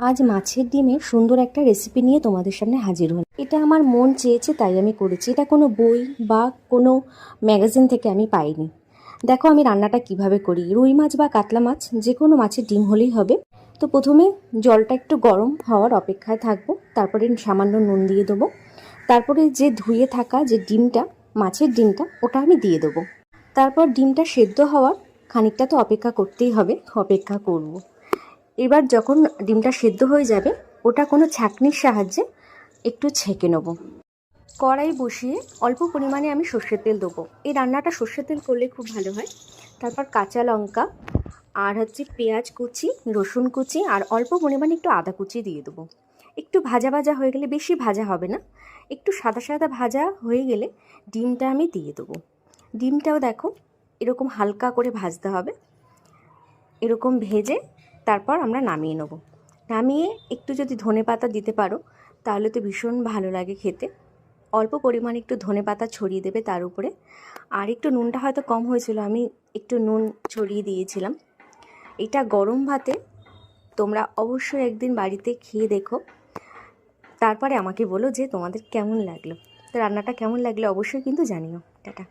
আজ মাছের ডিমের সুন্দর একটা রেসিপি নিয়ে তোমাদের সামনে হাজির হলাম। এটা আমার মন চেয়েছে তাই আমি করেছি। এটা কোনো বই বা কোনো ম্যাগাজিন থেকে আমি পাইনি। দেখো আমি রান্নাটা কিভাবে করি। রুই মাছ বা কাতলা মাছ যে কোনো মাছের ডিম হলেই হবে। তো প্রথমে জলটা একটু গরম হওয়ার অপেক্ষায় থাকবো, তারপরে সামান্য নুন দিয়ে দেবো। তারপরে যে ধুয়ে থাকা যে ডিমটা, মাছের ডিমটা, ওটা আমি দিয়ে দেবো। তারপর ডিমটা সেদ্ধ হওয়ার খানিকটা তো অপেক্ষা করতেই হবে, অপেক্ষা করব। এবার যখন ডিমটা সেদ্ধ হয়ে যাবে, ওটা কোনো ছাঁকনির সাহায্যে একটু ছেঁকে নেব। কড়াই বসিয়ে অল্প পরিমাণে আমি সর্ষের তেল দেবো। এই রান্নাটা সর্ষের তেল করলে খুব ভালো হয়। তারপর কাঁচা লঙ্কা আর পেঁয়াজ কুচি, রসুন কুচি আর অল্প পরিমাণে একটু আদা কুচি দিয়ে দেবো। একটু ভাজা ভাজা হয়ে গেলে, বেশি ভাজা হবে না, একটু সাদা সাদা ভাজা হয়ে গেলে ডিমটা আমি দিয়ে দেবো। ডিমটাও দেখো এরকম হালকা করে ভাজতে হবে। এরকম ভেজে তারপর আমরা নামিয়ে নেব। নামিয়ে একটু যদি ধনেপাতা দিতে পারো তাহলে তো ভীষণ ভালো লাগে খেতে। অল্প পরিমাণে একটু ধনেপাতা ছড়িয়ে দেবে তার উপরে। আর একটু নুনটা হয়তো কম হয়েছিল, আমি একটু নুন ছড়িয়ে দিয়েছিলাম। এটা গরম ভাতে তোমরা অবশ্যই একদিন বাড়িতে খেয়ে দেখো, তারপরে আমাকে বলো যে তোমাদের কেমন লাগলো। তো রান্নাটা কেমন লাগলো অবশ্যই কিন্তু জানিও। টাটা।